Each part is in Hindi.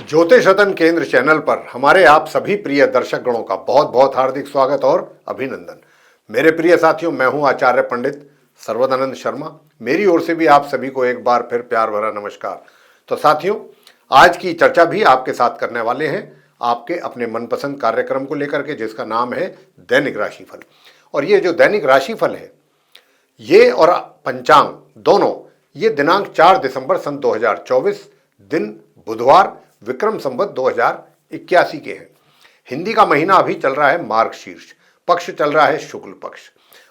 ज्योतिष रतन केंद्र चैनल पर हमारे आप सभी प्रिय दर्शक गणों का बहुत बहुत हार्दिक स्वागत और अभिनंदन। मेरे प्रिय साथियों, मैं हूं आचार्य पंडित सर्वदानंद शर्मा। मेरी ओर से भी आप सभी को एक बार फिर प्यार भरा नमस्कार। तो साथियों, आज की चर्चा भी आपके साथ करने वाले हैं आपके अपने मनपसंद कार्यक्रम को लेकर के, जिसका नाम है दैनिक राशिफल। और ये जो दैनिक राशिफल है, ये और पंचांग दोनों ये दिनांक 4 दिसंबर सन 2024 दिन बुधवार विक्रम संवत 2081 के हैं। हिंदी का महीना अभी चल रहा है मार्गशीर्ष, पक्ष चल रहा है शुक्ल पक्ष,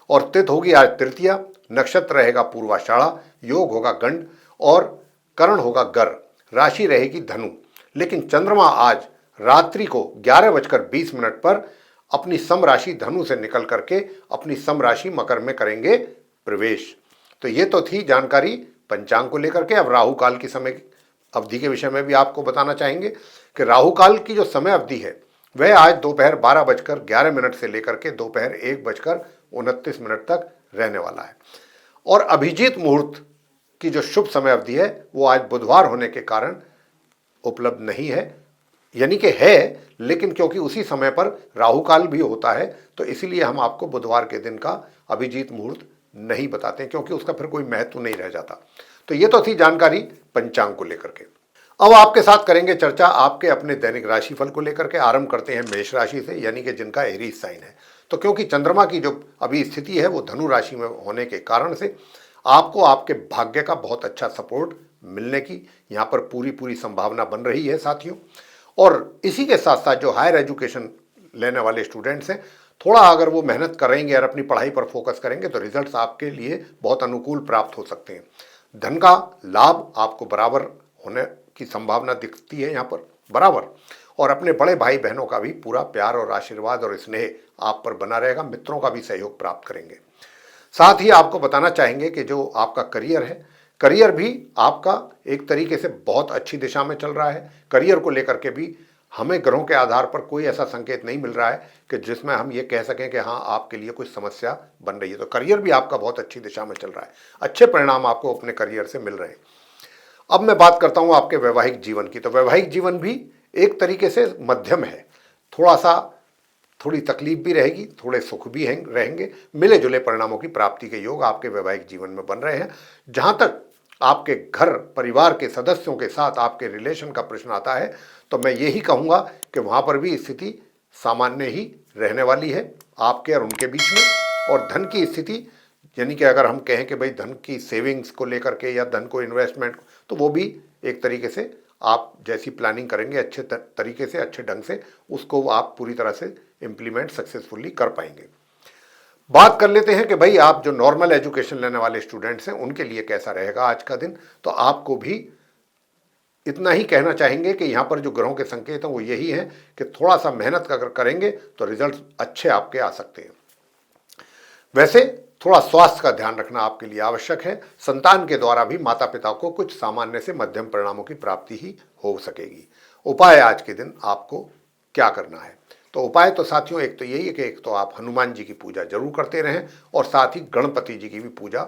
और तिथि होगी आज तृतीया, नक्षत्र रहेगा पूर्वाषाढ़ा, योग होगा गंड और करण होगा गर, राशि रहेगी धनु। लेकिन चंद्रमा आज रात्रि को 11:20 पर अपनी सम राशि धनु से निकल करके अपनी सम राशि मकर में करेंगे प्रवेश। तो ये तो थी जानकारी पंचांग को लेकर के। अब राहु काल की समय अवधि के विषय में भी आपको बताना चाहेंगे कि राहु काल की जो समय अवधि है वह आज दोपहर 12:11 से लेकर के दोपहर 1:29 तक रहने वाला है। और अभिजीत मुहूर्त की जो शुभ समय अवधि है वो आज बुधवार होने के कारण उपलब्ध नहीं है, यानी कि है, लेकिन क्योंकि उसी समय पर राहु काल भी होता है तो इसीलिए हम आपको बुधवार के दिन का अभिजीत मुहूर्त नहीं बताते, क्योंकि उसका फिर कोई महत्व नहीं रह जाता। तो ये तो थी जानकारी पंचांग को लेकर के। अब आपके साथ करेंगे चर्चा आपके अपने दैनिक राशिफल को लेकर के। आरंभ करते हैं मेष राशि से, यानी कि जिनका एरीज साइन है। तो क्योंकि चंद्रमा की जो अभी स्थिति है वो धनु राशि में होने के कारण से आपको आपके भाग्य का बहुत अच्छा सपोर्ट मिलने की यहाँ पर पूरी संभावना बन रही है साथियों। और इसी के साथ साथ जो हायर एजुकेशन लेने वाले स्टूडेंट्स हैं, थोड़ा अगर वो मेहनत करेंगे और अपनी पढ़ाई पर फोकस करेंगे तो रिजल्ट्स आपके लिए बहुत अनुकूल प्राप्त हो सकते हैं। धन का लाभ आपको बराबर होने की संभावना दिखती है यहाँ पर बराबर, और अपने बड़े भाई बहनों का भी पूरा प्यार और आशीर्वाद और स्नेह आप पर बना रहेगा। मित्रों का भी सहयोग प्राप्त करेंगे। साथ ही आपको बताना चाहेंगे कि जो आपका करियर है, करियर भी आपका एक तरीके से बहुत अच्छी दिशा में चल रहा है। करियर को लेकर के भी हमें ग्रहों के आधार पर कोई ऐसा संकेत नहीं मिल रहा है कि जिसमें हम ये कह सकें कि हाँ आपके लिए कुछ समस्या बन रही है। तो करियर भी आपका बहुत अच्छी दिशा में चल रहा है, अच्छे परिणाम आपको अपने करियर से मिल रहे हैं। अब मैं बात करता हूँ आपके वैवाहिक जीवन की। तो वैवाहिक जीवन भी एक तरीके से मध्यम है, थोड़ी तकलीफ भी रहेगी, थोड़े सुख भी रहेंगे। मिले जुले परिणामों की प्राप्ति के योग आपके वैवाहिक जीवन में बन रहे हैं। जहां तक आपके घर परिवार के सदस्यों के साथ आपके रिलेशन का प्रश्न आता है तो मैं यही कहूँगा कि वहाँ पर भी स्थिति सामान्य ही रहने वाली है आपके और उनके बीच में। और धन की स्थिति, यानी कि अगर हम कहें कि भाई धन की सेविंग्स को लेकर के या धन को इन्वेस्टमेंट, तो वो भी एक तरीके से आप जैसी प्लानिंग करेंगे अच्छे तरीके से अच्छे ढंग से उसको आप पूरी तरह से इम्प्लीमेंट सक्सेसफुली कर पाएंगे। बात कर लेते हैं कि भाई आप जो नॉर्मल एजुकेशन लेने वाले स्टूडेंट्स हैं उनके लिए कैसा रहेगा आज का दिन। तो आपको भी इतना ही कहना चाहेंगे कि यहाँ पर जो ग्रहों के संकेत हैं वो यही हैं कि थोड़ा सा मेहनत अगर करेंगे तो रिजल्ट अच्छे आपके आ सकते हैं। वैसे थोड़ा स्वास्थ्य का ध्यान रखना आपके लिए आवश्यक है। संतान के द्वारा भी माता पिता को कुछ सामान्य से मध्यम परिणामों की प्राप्ति ही हो सकेगी। उपाय आज के दिन आपको क्या करना है? तो उपाय तो साथियों एक तो यही है कि एक तो आप हनुमान जी की पूजा जरूर करते रहें और साथ ही गणपति जी की भी पूजा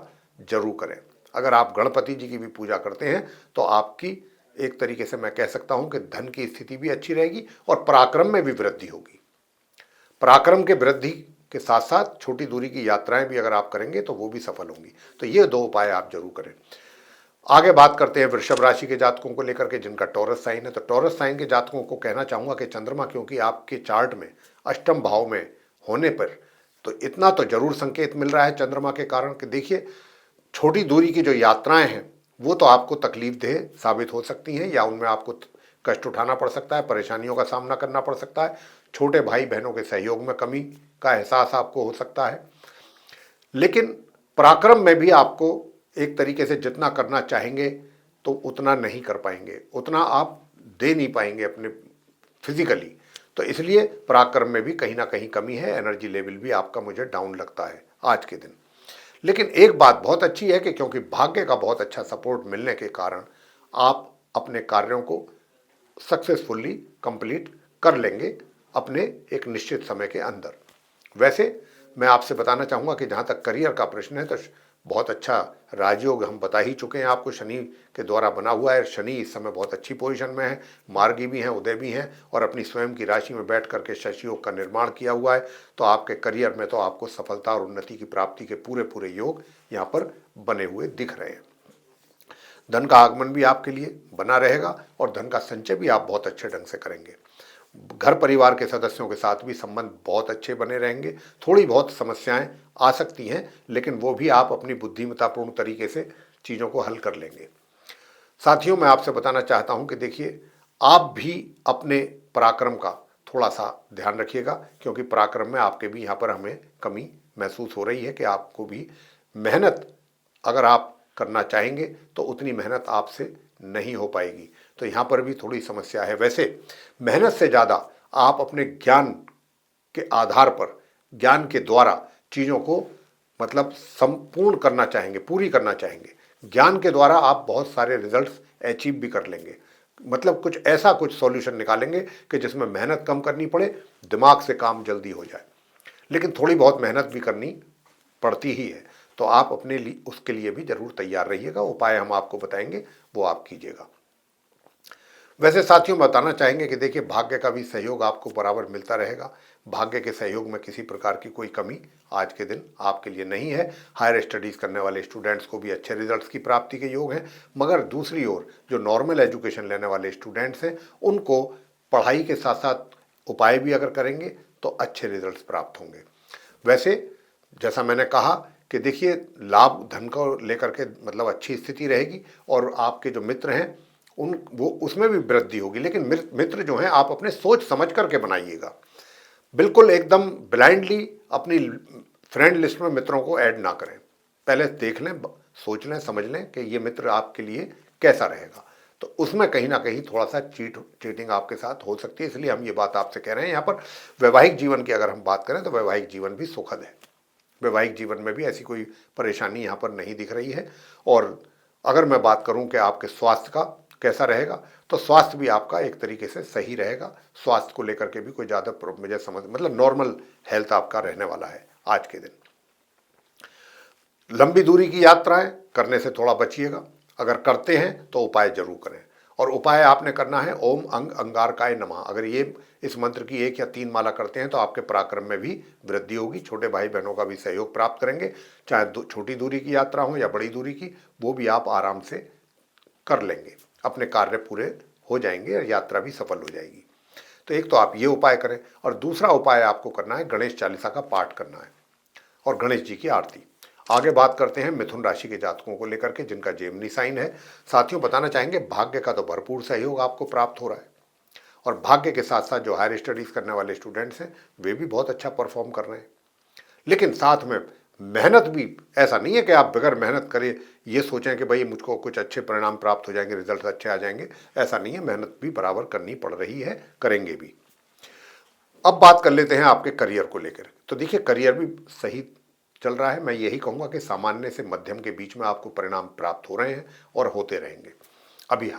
जरूर करें। अगर आप गणपति जी की भी पूजा करते हैं तो आपकी एक तरीके से मैं कह सकता हूं कि धन की स्थिति भी अच्छी रहेगी और पराक्रम में भी वृद्धि होगी। पराक्रम के वृद्धि के साथ साथ छोटी दूरी की यात्राएं भी अगर आप करेंगे तो वो भी सफल होंगी। तो ये दो उपाय आप जरूर करें। आगे बात करते हैं वृषभ राशि के जातकों को लेकर के जिनका टॉरस साइन है। तो टॉरस साइन के जातकों को कहना चाहूंगा कि चंद्रमा क्योंकि आपके चार्ट में अष्टम भाव में होने पर तो इतना तो जरूर संकेत मिल रहा है चंद्रमा के कारण कि देखिए छोटी दूरी की जो यात्राएं हैं वो तो आपको तकलीफ देह साबित हो सकती हैं या उनमें आपको कष्ट उठाना पड़ सकता है, परेशानियों का सामना करना पड़ सकता है। छोटे भाई बहनों के सहयोग में कमी का एहसास आपको हो सकता है। लेकिन पराक्रम में भी आपको एक तरीके से जितना करना चाहेंगे तो उतना नहीं कर पाएंगे, उतना आप दे नहीं पाएंगे अपने फिजिकली। तो इसलिए पराक्रम में भी कहीं ना कहीं कमी है। एनर्जी लेवल भी आपका मुझे डाउन लगता है आज के दिन। लेकिन एक बात बहुत अच्छी है कि क्योंकि भाग्य का बहुत अच्छा सपोर्ट मिलने के कारण आप अपने कार्यों को सक्सेसफुली कंप्लीट कर लेंगे अपने एक निश्चित समय के अंदर। वैसे मैं आपसे बताना चाहूँगा कि जहाँ तक करियर का प्रश्न है तो बहुत अच्छा राजयोग हम बता ही चुके हैं आपको, शनि के द्वारा बना हुआ है। शनि इस समय बहुत अच्छी पोजीशन में है, मार्गी भी हैं, उदय भी हैं, और अपनी स्वयं की राशि में बैठ करके शशि योग का निर्माण किया हुआ है। तो आपके करियर में तो आपको सफलता और उन्नति की प्राप्ति के पूरे पूरे योग यहाँ पर बने हुए दिख रहे हैं। धन का आगमन भी आपके लिए बना रहेगा और धन का संचय भी आप बहुत अच्छे ढंग से करेंगे। घर परिवार के सदस्यों के साथ भी संबंध बहुत अच्छे बने रहेंगे। थोड़ी बहुत समस्याएं आ सकती हैं, लेकिन वो भी आप अपनी बुद्धिमत्तापूर्ण तरीके से चीज़ों को हल कर लेंगे। साथियों, मैं आपसे बताना चाहता हूं कि देखिए, आप भी अपने पराक्रम का थोड़ा सा ध्यान रखिएगा, क्योंकि पराक्रम में आपके भी यहाँ पर हमें कमी महसूस हो रही है कि आपको भी मेहनत अगर आप करना चाहेंगे तो उतनी मेहनत आपसे नहीं हो पाएगी। तो यहाँ पर भी थोड़ी समस्या है। वैसे मेहनत से ज़्यादा आप अपने ज्ञान के आधार पर, ज्ञान के द्वारा चीज़ों को मतलब संपूर्ण करना चाहेंगे, पूरी करना चाहेंगे। ज्ञान के द्वारा आप बहुत सारे रिजल्ट्स अचीव भी कर लेंगे। मतलब कुछ ऐसा कुछ सॉल्यूशन निकालेंगे कि जिसमें मेहनत कम करनी पड़े, दिमाग से काम जल्दी हो जाए। लेकिन थोड़ी बहुत मेहनत भी करनी पड़ती ही है। तो आप अपने लिए उसके लिए भी जरूर तैयार रहिएगा। उपाय हम आपको बताएंगे, वो आप कीजिएगा। वैसे साथियों, बताना चाहेंगे कि देखिए, भाग्य का भी सहयोग आपको बराबर मिलता रहेगा। भाग्य के सहयोग में किसी प्रकार की कोई कमी आज के दिन आपके लिए नहीं है। हायर स्टडीज़ करने वाले स्टूडेंट्स को भी अच्छे रिजल्ट्स की प्राप्ति के योग हैं। मगर दूसरी ओर जो नॉर्मल एजुकेशन लेने वाले स्टूडेंट्स हैं, उनको पढ़ाई के साथ साथ उपाय भी अगर करेंगे तो अच्छे रिजल्ट्स प्राप्त होंगे। वैसे जैसा मैंने कहा कि देखिए, लाभ धन को लेकर के मतलब अच्छी स्थिति रहेगी, और आपके जो मित्र हैं उन वो उसमें भी वृद्धि होगी। लेकिन मित्र जो हैं, आप अपने सोच समझ करके बनाइएगा। बिल्कुल एकदम ब्लाइंडली अपनी फ्रेंड लिस्ट में मित्रों को ऐड ना करें। पहले देख लें, सोच लें, समझ लें कि ये मित्र आपके लिए कैसा रहेगा। तो उसमें कहीं ना कहीं थोड़ा सा चीटिंग आपके साथ हो सकती है। इसलिए हम ये बात आपसे कह रहे हैं। यहाँ पर वैवाहिक जीवन की अगर हम बात करें तो वैवाहिक जीवन भी सुखद है। वैवाहिक जीवन में भी ऐसी कोई परेशानी यहाँ पर नहीं दिख रही है। और अगर मैं बात करूँ कि आपके स्वास्थ्य का कैसा रहेगा, तो स्वास्थ्य भी आपका एक तरीके से सही रहेगा। स्वास्थ्य को लेकर के भी कोई ज़्यादा मुझे समझ मतलब नॉर्मल हेल्थ आपका रहने वाला है आज के दिन। लंबी दूरी की यात्राएं करने से थोड़ा बचिएगा। अगर करते हैं तो उपाय जरूर करें। और उपाय आपने करना है ओम अंग अंगारकाय नमः। अगर ये इस मंत्र की 1 या 3 माला करते हैं तो आपके पराक्रम में भी वृद्धि होगी। छोटे भाई बहनों का भी सहयोग प्राप्त करेंगे। चाहे छोटी दूरी की यात्रा हो या बड़ी दूरी की, वो भी आप आराम से कर लेंगे। अपने कार्य पूरे हो जाएंगे और यात्रा भी सफल हो जाएगी। तो एक तो आप ये उपाय करें, और दूसरा उपाय आपको करना है गणेश चालीसा का पाठ करना है और गणेश जी की आरती। आगे बात करते हैं मिथुन राशि के जातकों को लेकर के, जिनका जेमिनी साइन है। साथियों, बताना चाहेंगे भाग्य का तो भरपूर सहयोग आपको प्राप्त हो रहा है, और भाग्य के साथ साथ जो हायर स्टडीज करने वाले स्टूडेंट्स हैं वे भी बहुत अच्छा परफॉर्म कर रहे हैं। लेकिन साथ में मेहनत भी, ऐसा नहीं है कि आप बगैर मेहनत करें ये सोचें कि भाई मुझको कुछ अच्छे परिणाम प्राप्त हो जाएंगे, रिजल्ट अच्छे आ जाएंगे। ऐसा नहीं है, मेहनत भी बराबर करनी पड़ रही है, करेंगे भी। अब बात कर लेते हैं आपके करियर को लेकर। तो देखिए, करियर भी सही चल रहा है। मैं यही कहूँगा कि सामान्य से मध्यम के बीच में आपको परिणाम प्राप्त हो रहे हैं और होते रहेंगे अभी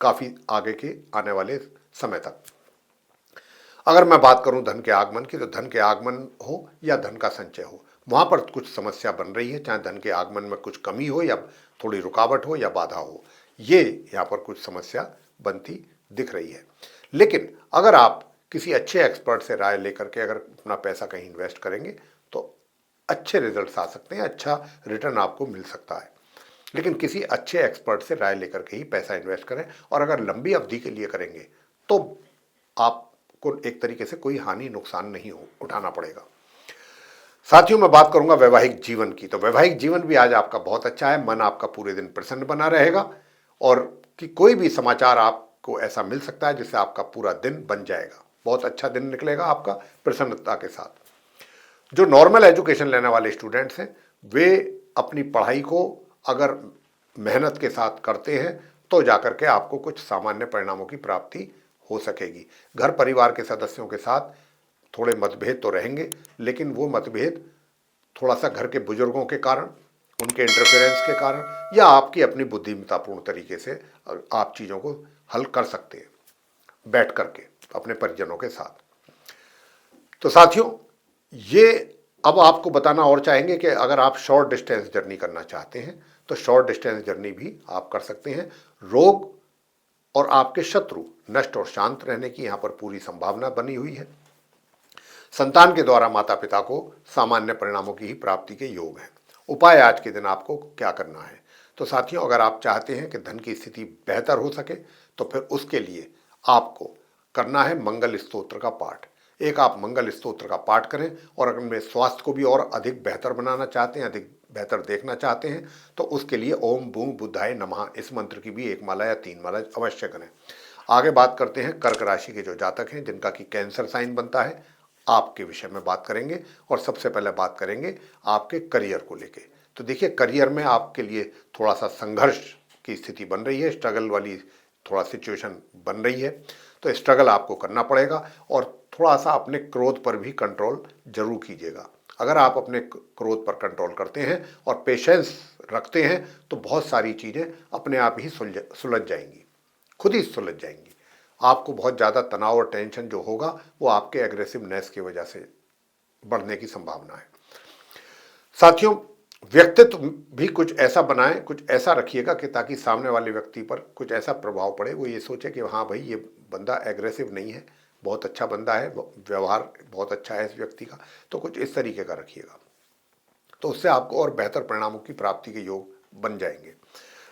काफ़ी आगे के आने वाले समय तक। अगर मैं बात करूं धन के आगमन की, तो धन के आगमन हो या धन का संचय हो, वहां पर कुछ समस्या बन रही है। चाहे धन के आगमन में कुछ कमी हो या थोड़ी रुकावट हो या बाधा हो, ये यहाँ पर कुछ समस्या बनती दिख रही है। लेकिन अगर आप किसी अच्छे एक्सपर्ट से राय लेकर के अगर अपना पैसा कहीं इन्वेस्ट करेंगे तो अच्छे रिजल्ट्स आ सकते हैं, अच्छा रिटर्न आपको मिल सकता है। लेकिन किसी अच्छे एक्सपर्ट से राय लेकर के ही पैसा इन्वेस्ट करें, और अगर लंबी अवधि के लिए करेंगे तो आपको एक तरीके से कोई हानि नुकसान नहीं उठाना पड़ेगा। साथियों, मैं बात करूंगा वैवाहिक जीवन की। तो वैवाहिक जीवन भी आज आपका बहुत अच्छा है। मन आपका पूरे दिन प्रसन्न बना रहेगा, और कि कोई भी समाचार आपको ऐसा मिल सकता है जिससे आपका पूरा दिन बन जाएगा। बहुत अच्छा दिन निकलेगा आपका प्रसन्नता के साथ। जो नॉर्मल एजुकेशन लेने वाले स्टूडेंट्स हैं, वे अपनी पढ़ाई को अगर मेहनत के साथ करते हैं तो जाकर के आपको कुछ सामान्य परिणामों की प्राप्ति हो सकेगी। घर परिवार के सदस्यों के साथ थोड़े मतभेद तो रहेंगे, लेकिन वो मतभेद थोड़ा सा घर के बुजुर्गों के कारण, उनके इंटरफेरेंस के कारण, या आपकी अपनी बुद्धिमत्तापूर्ण तरीके से आप चीज़ों को हल कर सकते हैं बैठ करके अपने परिजनों के साथ। तो साथियों, ये अब आपको बताना और चाहेंगे कि अगर आप शॉर्ट डिस्टेंस जर्नी करना चाहते हैं तो शॉर्ट डिस्टेंस जर्नी भी आप कर सकते हैं। रोग और आपके शत्रु नष्ट और शांत रहने की यहां पर पूरी संभावना बनी हुई है। संतान के द्वारा माता पिता को सामान्य परिणामों की ही प्राप्ति के योग है। उपाय आज के दिन आपको क्या करना है? तो साथियों, अगर आप चाहते हैं कि धन की स्थिति बेहतर हो सके तो फिर उसके लिए आपको करना है मंगल स्तोत्र का पाठ। एक आप मंगल स्तोत्र का पाठ करें, और अगर अपने स्वास्थ्य को भी और अधिक बेहतर बनाना चाहते हैं, अधिक बेहतर देखना चाहते हैं, तो उसके लिए ओम बूं बुद्धाय नमः इस मंत्र की भी 1 माला या 3 माला अवश्य करें। आगे बात करते हैं कर्क राशि के जो जातक हैं जिनका कि कैंसर साइन बनता है, आपके विषय में बात करेंगे। और सबसे पहले बात करेंगे आपके करियर को लेके। तो देखिए, करियर में आपके लिए थोड़ा सा संघर्ष की स्थिति बन रही है, स्ट्रगल वाली थोड़ा सिचुएशन बन रही है। तो स्ट्रगल आपको करना पड़ेगा, और थोड़ा सा अपने क्रोध पर भी कंट्रोल जरूर कीजिएगा। अगर आप अपने क्रोध पर कंट्रोल करते हैं और पेशेंस रखते हैं तो बहुत सारी चीज़ें अपने आप ही सुलझ जाएंगी, खुद ही सुलझ जाएंगी। आपको बहुत ज़्यादा तनाव और टेंशन जो होगा वो आपके एग्रेसिवनेस की वजह से बढ़ने की संभावना है। साथियों, व्यक्तित्व भी कुछ ऐसा बनाएं, कुछ ऐसा रखिएगा कि ताकि सामने वाले व्यक्ति पर कुछ ऐसा प्रभाव पड़े, वो ये सोचे कि हाँ भाई, ये बंदा एग्रेसिव नहीं है, बहुत अच्छा बंदा है, व्यवहार बहुत अच्छा है इस व्यक्ति का। तो कुछ इस तरीके का रखिएगा, तो उससे आपको और बेहतर परिणामों की प्राप्ति के योग बन जाएंगे।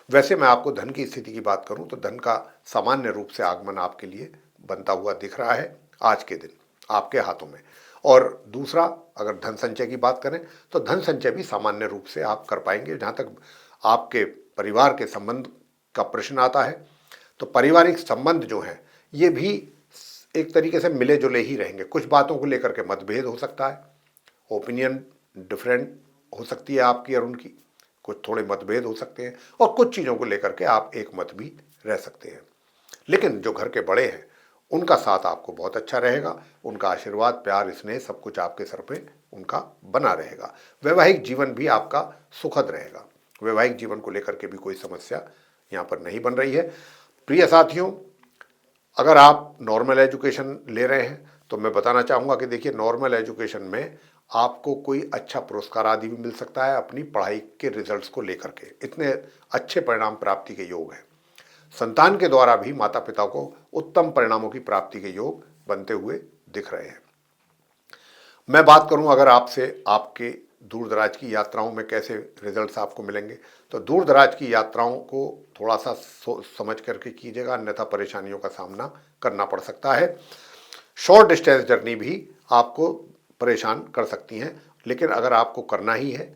वैसे मैं आपको धन की स्थिति की बात करूं तो धन का सामान्य रूप से आगमन आपके लिए बनता हुआ दिख रहा है आज के दिन आपके हाथों में। और दूसरा, अगर धन संचय की बात करें तो धन संचय भी सामान्य रूप से आप कर पाएंगे। जहाँ तक आपके परिवार के संबंध का प्रश्न आता है, तो पारिवारिक संबंध जो है ये भी एक तरीके से मिले जुले ही रहेंगे। कुछ बातों को लेकर के मतभेद हो सकता है, ओपिनियन डिफरेंट हो सकती है आपकी और उनकी, कुछ थोड़े मतभेद हो सकते हैं, और कुछ चीज़ों को लेकर के आप एक मत भी रह सकते हैं। लेकिन जो घर के बड़े हैं उनका साथ आपको बहुत अच्छा रहेगा, उनका आशीर्वाद, प्यार, स्नेह सब कुछ आपके सर पे उनका बना रहेगा। वैवाहिक जीवन भी आपका सुखद रहेगा, वैवाहिक जीवन को लेकर के भी कोई समस्या यहाँ पर नहीं बन रही है। प्रिय साथियों, अगर आप नॉर्मल एजुकेशन ले रहे हैं तो मैं बताना चाहूँगा कि देखिए, नॉर्मल एजुकेशन में आपको कोई अच्छा पुरस्कार आदि भी मिल सकता है अपनी पढ़ाई के रिजल्ट्स को लेकर के, इतने अच्छे परिणाम प्राप्ति के योग हैं। संतान के द्वारा भी माता पिता को उत्तम परिणामों की प्राप्ति के योग बनते हुए दिख रहे हैं। मैं बात करूं अगर आपसे आपके दूर दराज की यात्राओं में कैसे रिजल्ट्स आपको मिलेंगे, तो दूर दराज की यात्राओं को थोड़ा सा समझ करके कीजिएगा, अन्यथा परेशानियों का सामना करना पड़ सकता है। शॉर्ट डिस्टेंस जर्नी भी आपको परेशान कर सकती हैं, लेकिन अगर आपको करना ही है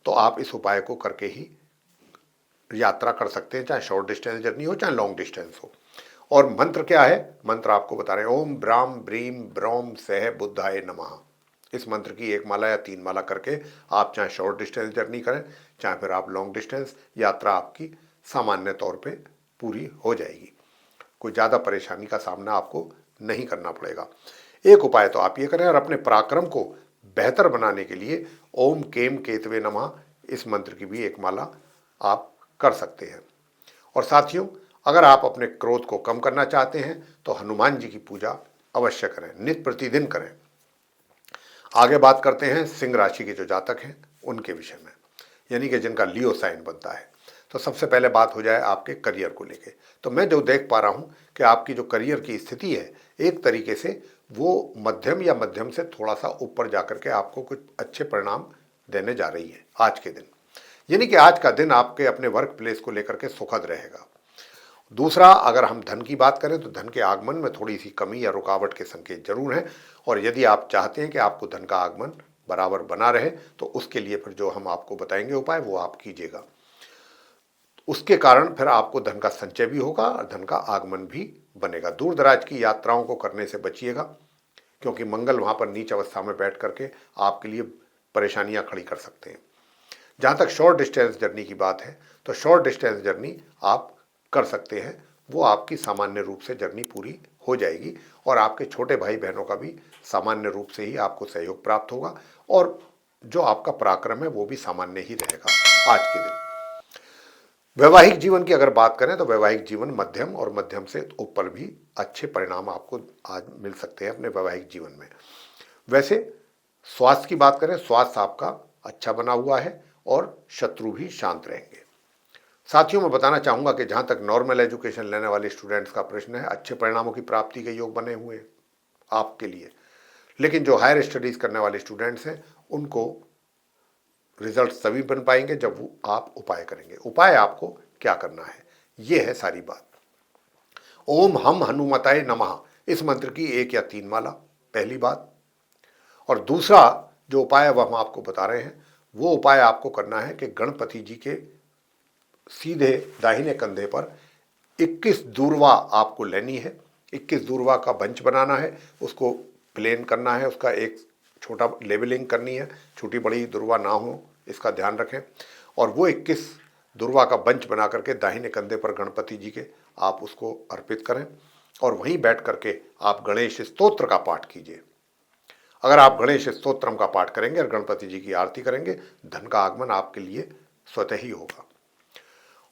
तो आप इस उपाय को करके ही यात्रा कर सकते हैं, चाहे शॉर्ट डिस्टेंस जर्नी हो चाहे लॉन्ग डिस्टेंस हो। और मंत्र क्या है? मंत्र आपको बता रहे हैं, ओम ब्राम ब्रीम ब्रोम सह बुद्धाय नमः। इस मंत्र की 1 माला या 3 माला करके आप चाहे शॉर्ट डिस्टेंस जर्नी करें, चाहे फिर आप लॉन्ग डिस्टेंस, यात्रा आपकी सामान्य तौर पे पूरी हो जाएगी। कोई ज़्यादा परेशानी का सामना आपको नहीं करना पड़ेगा। एक उपाय तो आप ये करें, और अपने पराक्रम को बेहतर बनाने के लिए ओम केम केतवे नमः इस मंत्र की भी 1 माला आप कर सकते हैं। और साथियों, अगर आप अपने क्रोध को कम करना चाहते हैं तो हनुमान जी की पूजा अवश्य करें, नित्य प्रतिदिन करें। आगे बात करते हैं सिंह राशि के जो जातक हैं उनके विषय में, यानी कि जिनका लियो साइन बनता है। तो सबसे पहले बात हो जाए आपके करियर को लेके। तो मैं जो देख पा रहा हूँ कि आपकी जो करियर की स्थिति है, एक तरीके से वो मध्यम या मध्यम से थोड़ा सा ऊपर जाकर के आपको कुछ अच्छे परिणाम देने जा रही है आज के दिन। यानी कि आज का दिन आपके अपने वर्क प्लेस को लेकर के सुखद रहेगा। दूसरा, अगर हम धन की बात करें तो धन के आगमन में थोड़ी सी कमी या रुकावट के संकेत जरूर हैं, और यदि आप चाहते हैं कि आपको धन का आगमन बराबर बना रहे तो उसके लिए फिर जो हम आपको बताएंगे उपाय वो आप कीजिएगा। उसके कारण फिर आपको धन का संचय भी होगा और धन का आगमन भी बनेगा। दूर दराज की यात्राओं को करने से बचिएगा, क्योंकि मंगल वहाँ पर नीच अवस्था में बैठ करके आपके लिए परेशानियाँ खड़ी कर सकते हैं। जहाँ तक शॉर्ट डिस्टेंस जर्नी की बात है, तो शॉर्ट डिस्टेंस जर्नी आप कर सकते हैं, वो आपकी सामान्य रूप से जर्नी पूरी हो जाएगी, और आपके छोटे भाई बहनों का भी सामान्य रूप से ही आपको सहयोग प्राप्त होगा, और जो आपका पराक्रम है वो भी सामान्य ही रहेगा आज के दिन। वैवाहिक जीवन की अगर बात करें तो वैवाहिक जीवन मध्यम और मध्यम से ऊपर भी अच्छे परिणाम आपको आज मिल सकते हैं अपने वैवाहिक जीवन में। वैसे स्वास्थ्य की बात करें, स्वास्थ्य आपका अच्छा बना हुआ है और शत्रु भी शांत रहेंगे। साथियों, मैं बताना चाहूंगा कि जहां तक नॉर्मल एजुकेशन लेने वाले स्टूडेंट्स का प्रश्न है, अच्छे परिणामों की प्राप्ति के योग बने हुए हैं आपके लिए। लेकिन जो हायर स्टडीज करने वाले स्टूडेंट्स हैं, उनको रिजल्ट तभी बन पाएंगे जब वो आप उपाय करेंगे। उपाय आपको क्या करना है, ये है सारी बात। ओम हम हनुमताय नमः, इस मंत्र की 1 या 3 माला, पहली बात। और दूसरा जो उपाय अब हम आपको बता रहे हैं, वो उपाय आपको करना है कि गणपति जी के सीधे दाहिने कंधे पर 21 दूर्वा आपको लेनी है। 21 दूर्वा का बंच बनाना है, उसको प्लेन करना है, उसका एक छोटा लेबलिंग करनी है, छोटी बड़ी दूर्वा ना हो, इसका ध्यान रखें। और वो 21 दूर्वा का बंच बना करके दाहिने कंधे पर गणपति जी के आप उसको अर्पित करें और वहीं बैठ करके आप गणेश स्तोत्र का पाठ कीजिए। अगर आप गणेश स्तोत्रम का पाठ करेंगे और गणपति जी की आरती करेंगे, धन का आगमन आपके लिए स्वतः ही होगा।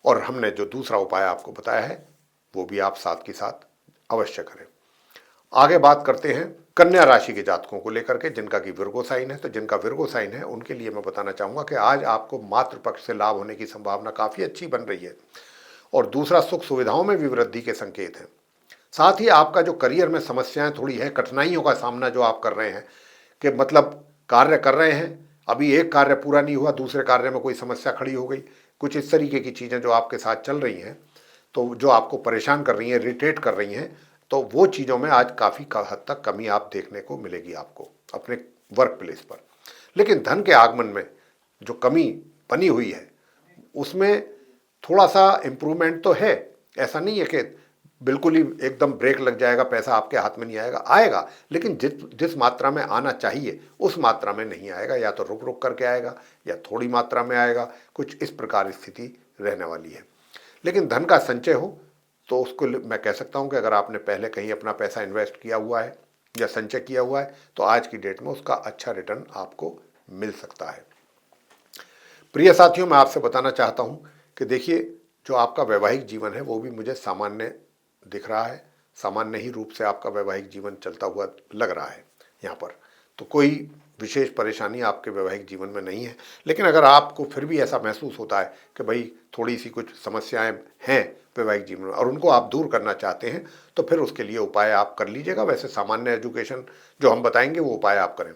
और हमने जो दूसरा उपाय आपको बताया है, वो भी आप साथ के साथ अवश्य करें। आगे बात करते हैं कन्या राशि के जातकों को लेकर के, जिनका कि विर्गो साइन है। तो जिनका विर्गो साइन है, उनके लिए मैं बताना चाहूंगा कि आज आपको मातृ पक्ष से लाभ होने की संभावना काफी अच्छी बन रही है और दूसरा, सुख सुविधाओं में भी वृद्धि के संकेत हैं। साथ ही आपका जो करियर में समस्याएं थोड़ी है, कठिनाइयों का सामना जो आप कर रहे हैं, कि मतलब कार्य कर रहे हैं, अभी एक कार्य पूरा नहीं हुआ, दूसरे कार्य में कोई समस्या खड़ी हो गई, कुछ इस तरीके की चीज़ें जो आपके साथ चल रही हैं, तो जो आपको परेशान कर रही हैं, इरिटेट कर रही हैं, तो वो चीज़ों में आज काफ़ी हद तक कमी आप देखने को मिलेगी आपको अपने वर्क प्लेस पर। लेकिन धन के आगमन में जो कमी बनी हुई है, उसमें थोड़ा सा इम्प्रूवमेंट तो है। ऐसा नहीं है कि बिल्कुल ही एकदम ब्रेक लग जाएगा, पैसा आपके हाथ में नहीं आएगा, आएगा, लेकिन जिस मात्रा में आना चाहिए उस मात्रा में नहीं आएगा। या तो रुक रुक करके आएगा या थोड़ी मात्रा में आएगा, कुछ इस प्रकार स्थिति रहने वाली है। लेकिन धन का संचय हो तो उसको मैं कह सकता हूं कि अगर आपने पहले कहीं अपना पैसा इन्वेस्ट किया हुआ है या संचय किया हुआ है, तो आज की डेट में उसका अच्छा रिटर्न आपको मिल सकता है। प्रिय साथियों, मैं आपसे बताना चाहता हूं कि देखिए, जो आपका वैवाहिक जीवन है वो भी मुझे सामान्य दिख रहा है। सामान्य ही रूप से आपका वैवाहिक जीवन चलता हुआ लग रहा है यहाँ पर। तो कोई विशेष परेशानी आपके वैवाहिक जीवन में नहीं है। लेकिन अगर आपको फिर भी ऐसा महसूस होता है कि भाई थोड़ी सी कुछ समस्याएं हैं वैवाहिक जीवन में और उनको आप दूर करना चाहते हैं, तो फिर उसके लिए उपाय आप कर लीजिएगा। वैसे सामान्य एजुकेशन जो हम बताएंगे वो उपाय आप करें।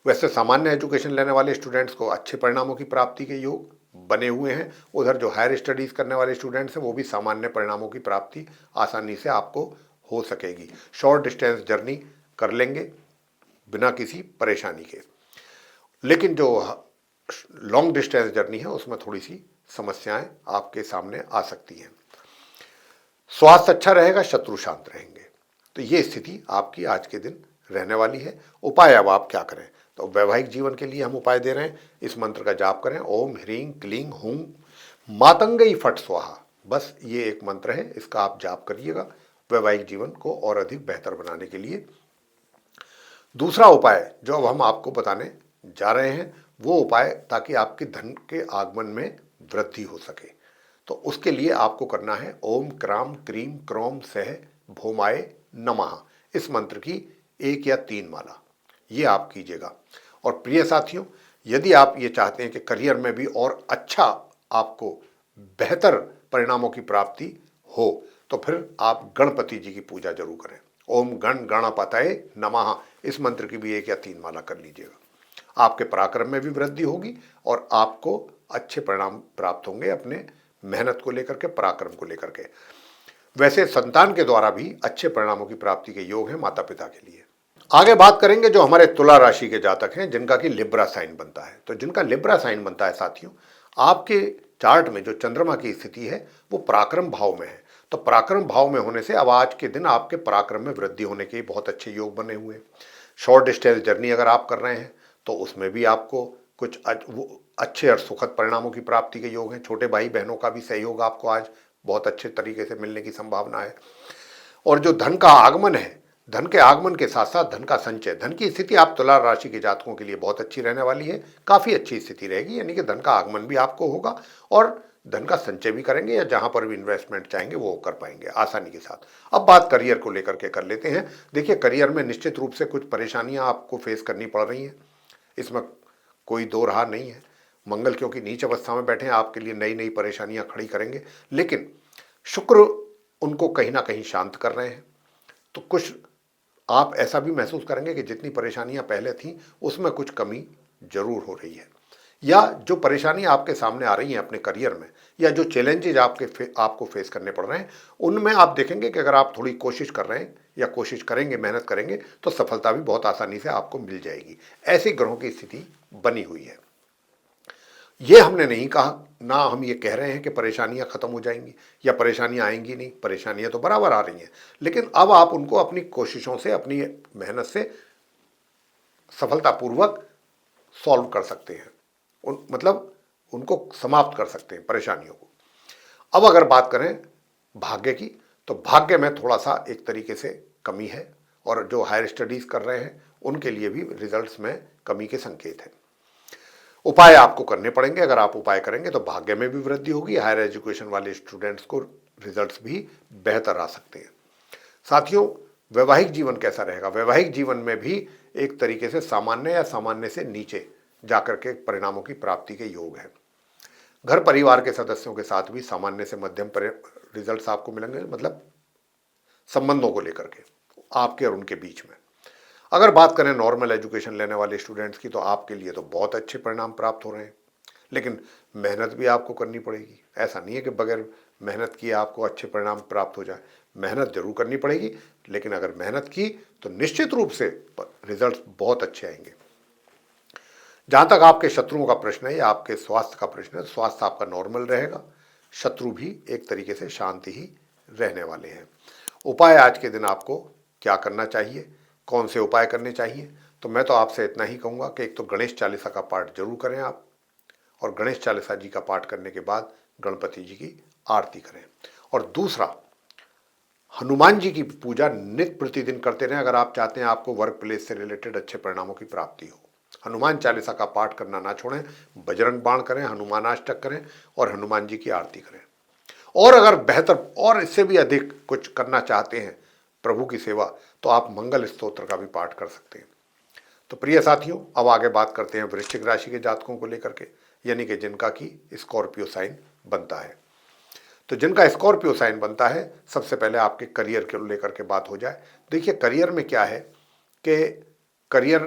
वैसे सामान्य एजुकेशन लेने वाले स्टूडेंट्स को अच्छे परिणामों की प्राप्ति के योग बने हुए हैं। उधर जो हायर स्टडीज़ करने वाले स्टूडेंट्स हैं, वो भी सामान्य परिणामों की प्राप्ति आसानी से आपको हो सकेगी। शॉर्ट डिस्टेंस जर्नी कर लेंगे बिना किसी परेशानी के। लेकिन जो लॉन्ग डिस्टेंस जर्नी है, उसमें थोड़ी सी समस्याएं आपके सामने आ सकती हैं। स्वास्थ्य अच्छा रहेगा, शत्रु शांत रहेंगे। तो ये स्थिति आपकी आज के दिन रहने वाली है। उपाय अब आप क्या करें, तो वैवाहिक जीवन के लिए हम उपाय दे रहे हैं। इस मंत्र का जाप करें, ओम ह्रीं क्लीं हूं मातंगई फट स्वाहा। बस ये एक मंत्र है, इसका आप जाप करिएगा वैवाहिक जीवन को और अधिक बेहतर बनाने के लिए। दूसरा उपाय जो अब हम आपको बताने जा रहे हैं, वो उपाय ताकि आपके धन के आगमन में वृद्धि हो सके, तो उसके लिए आपको करना है ओम क्राम क्रीम क्रोम सह भौमाय नमः। इस मंत्र की 1 या 3 माला ये आप कीजिएगा। और प्रिय साथियों, यदि आप ये चाहते हैं कि करियर में भी और अच्छा आपको बेहतर परिणामों की प्राप्ति हो, तो फिर आप गणपति जी की पूजा जरूर करें। ओम गण गणपतये नमः, इस मंत्र की भी 1 या 3 माला कर लीजिएगा। आपके पराक्रम में भी वृद्धि होगी और आपको अच्छे परिणाम प्राप्त होंगे अपने मेहनत को लेकर के, पराक्रम को लेकर के। वैसे संतान के द्वारा भी अच्छे परिणामों की प्राप्ति के योग है माता पिता के लिए। आगे बात करेंगे जो हमारे तुला राशि के जातक हैं, जिनका कि लिब्रा साइन बनता है। तो जिनका लिब्रा साइन बनता है साथियों, आपके चार्ट में जो चंद्रमा की स्थिति है वो पराक्रम भाव में है। तो पराक्रम भाव में होने से अब आज के दिन आपके पराक्रम में वृद्धि होने के बहुत अच्छे योग बने हुए हैं। शॉर्ट डिस्टेंस जर्नी अगर आप कर रहे हैं तो उसमें भी आपको कुछ अच्छे और सुखद परिणामों की प्राप्ति के योग हैं। छोटे भाई बहनों का भी सहयोग आपको आज बहुत अच्छे तरीके से मिलने की संभावना है। और जो धन का आगमन है, धन के आगमन के साथ साथ धन का संचय, धन की स्थिति आप तुला राशि के जातकों के लिए बहुत अच्छी रहने वाली है। काफ़ी अच्छी स्थिति रहेगी, यानी कि धन का आगमन भी आपको होगा और धन का संचय भी करेंगे, या जहां पर भी इन्वेस्टमेंट चाहेंगे वो कर पाएंगे आसानी के साथ। अब बात करियर को लेकर के कर लेते हैं। देखिए, करियर में निश्चित रूप से कुछ परेशानियां आपको फेस करनी पड़ रही हैं। इसमें कोई दो राह नहीं है। मंगल क्योंकि नीच अवस्था में बैठे हैं, आपके लिए नई नई परेशानियां खड़ी करेंगे, लेकिन शुक्र उनको कहीं ना कहीं शांत कर रहे हैं। तो कुछ आप ऐसा भी महसूस करेंगे कि जितनी परेशानियां पहले थीं उसमें कुछ कमी जरूर हो रही है, या जो परेशानी आपके सामने आ रही हैं अपने करियर में, या जो चैलेंजेज आपको फेस करने पड़ रहे हैं, उनमें आप देखेंगे कि अगर आप थोड़ी कोशिश कर रहे हैं या कोशिश करेंगे, मेहनत करेंगे, तो सफलता भी बहुत आसानी से आपको मिल जाएगी। ऐसी ग्रहों की स्थिति बनी हुई है। ये हमने नहीं कहा, ना हम ये कह रहे हैं कि परेशानियां खत्म हो जाएंगी या परेशानियां आएंगी नहीं, परेशानियां तो बराबर आ रही हैं, लेकिन अब आप उनको अपनी कोशिशों से, अपनी मेहनत से सफलतापूर्वक सॉल्व कर सकते हैं, मतलब उनको समाप्त कर सकते हैं परेशानियों को। अब अगर बात करें भाग्य की, तो भाग्य में थोड़ा सा एक तरीके से कमी है, और जो हायर स्टडीज कर रहे हैं उनके लिए भी रिजल्ट्स में कमी के संकेत हैं। उपाय आपको करने पड़ेंगे, अगर आप उपाय करेंगे तो भाग्य में भी वृद्धि होगी, हायर एजुकेशन वाले स्टूडेंट्स को रिजल्ट्स भी बेहतर आ सकते हैं। साथियों, वैवाहिक जीवन कैसा रहेगा? वैवाहिक जीवन में भी एक तरीके से सामान्य या सामान्य से नीचे जाकर के परिणामों की प्राप्ति के योग है। घर परिवार के सदस्यों के साथ भी सामान्य से मध्यम रिजल्ट्स आपको मिलेंगे, मतलब संबंधों को लेकर के आपके और उनके बीच में। अगर बात करें नॉर्मल एजुकेशन लेने वाले स्टूडेंट्स की, तो आपके लिए तो बहुत अच्छे परिणाम प्राप्त हो रहे हैं, लेकिन मेहनत भी आपको करनी पड़ेगी। ऐसा नहीं है कि बगैर मेहनत किए आपको अच्छे परिणाम प्राप्त हो जाए, मेहनत जरूर करनी पड़ेगी, लेकिन अगर मेहनत की तो निश्चित रूप से रिजल्ट बहुत अच्छे आएंगे। जहां तक आपके शत्रुओं का प्रश्न है या आपके स्वास्थ्य का प्रश्न है, स्वास्थ्य आपका नॉर्मल रहेगा, शत्रु भी एक तरीके से शांति ही रहने वाले हैं। उपाय आज के दिन आपको क्या करना चाहिए, कौन से उपाय करने चाहिए? तो मैं तो आपसे इतना ही कहूँगा कि एक तो गणेश चालीसा का पाठ जरूर करें आप, और गणेश चालीसा जी का पाठ करने के बाद गणपति जी की आरती करें। और दूसरा, हनुमान जी की पूजा नित्य प्रतिदिन करते रहें अगर आप चाहते हैं आपको वर्क प्लेस से रिलेटेड अच्छे परिणामों की प्राप्ति हो। हनुमान चालीसा का पाठ करना ना छोड़ें, बजरंग बाण करें, हनुमानाष्टक करें और हनुमान जी की आरती करें। और अगर बेहतर और इससे भी अधिक कुछ करना चाहते हैं प्रभु की सेवा, तो आप मंगल स्तोत्र का भी पाठ कर सकते हैं। तो प्रिय साथियों, अब आगे बात करते हैं वृश्चिक राशि के जातकों को लेकर के, यानी कि जिनका की स्कॉर्पियो साइन बनता है। तो जिनका स्कॉर्पियो साइन बनता है, सबसे पहले आपके करियर को लेकर के बात हो जाए। देखिए, करियर में क्या है कि करियर,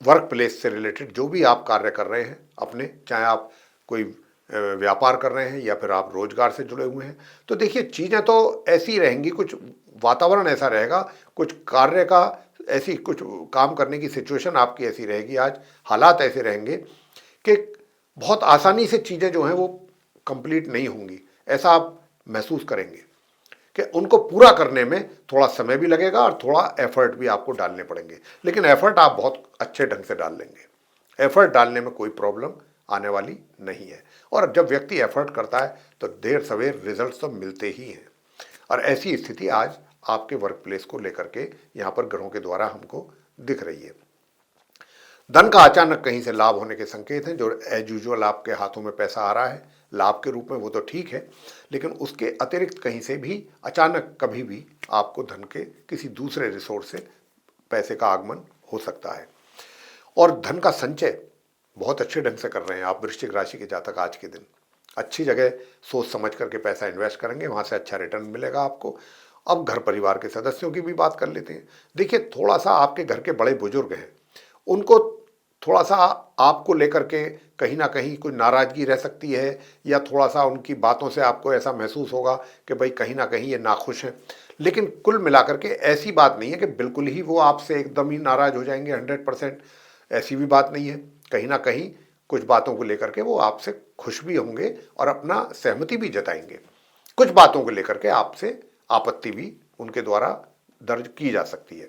वर्क प्लेस से रिलेटेड जो भी आप कार्य कर रहे हैं अपने, चाहे आप कोई व्यापार कर रहे हैं या फिर आप रोजगार से जुड़े हुए हैं, तो देखिए चीज़ें तो ऐसी रहेंगी, कुछ वातावरण ऐसा रहेगा, कुछ कार्य का ऐसी, कुछ काम करने की सिचुएशन आपकी ऐसी रहेगी, आज हालात ऐसे रहेंगे कि बहुत आसानी से चीज़ें जो हैं वो कंप्लीट नहीं होंगी। ऐसा आप महसूस करेंगे कि उनको पूरा करने में थोड़ा समय भी लगेगा और थोड़ा एफर्ट भी आपको डालने पड़ेंगे, लेकिन एफर्ट आप बहुत अच्छे ढंग से डाल लेंगे। एफर्ट डालने में कोई प्रॉब्लम आने वाली नहीं है, और जब व्यक्ति एफर्ट करता है तो देर सवेर रिजल्ट तो मिलते ही हैं। और ऐसी स्थिति आज आपके वर्क प्लेस को लेकर के यहाँ पर ग्रहों के द्वारा हमको दिख रही है। धन का अचानक कहीं से लाभ होने के संकेत हैं। जो एज यूजुअल आपके हाथों में पैसा आ रहा है लाभ के रूप में, वो तो ठीक है, लेकिन उसके अतिरिक्त कहीं से भी अचानक कभी भी आपको धन के किसी दूसरे रिसोर्स से पैसे का आगमन हो सकता है। और धन का संचय बहुत अच्छे ढंग से कर रहे हैं आप वृश्चिक राशि के जातक। आज के दिन अच्छी जगह सोच समझ करके पैसा इन्वेस्ट करेंगे, वहाँ से अच्छा रिटर्न मिलेगा आपको। अब घर परिवार के सदस्यों की भी बात कर लेते हैं। देखिए, थोड़ा सा आपके घर के बड़े बुजुर्ग हैं, उनको थोड़ा सा आपको लेकर के कहीं ना कहीं कोई नाराज़गी रह सकती है, या थोड़ा सा उनकी बातों से आपको ऐसा महसूस होगा कि भाई कहीं ना कहीं ये नाखुश हैं। लेकिन कुल मिलाकर के ऐसी बात नहीं है कि बिल्कुल ही वो आपसे एकदम ही नाराज़ हो जाएंगे 100%, ऐसी भी बात नहीं है। कहीं ना कहीं कुछ बातों को लेकर के वो आपसे खुश भी होंगे और अपना सहमति भी जताएंगे। कुछ बातों को लेकर के आपसे आपत्ति भी उनके द्वारा दर्ज की जा सकती है।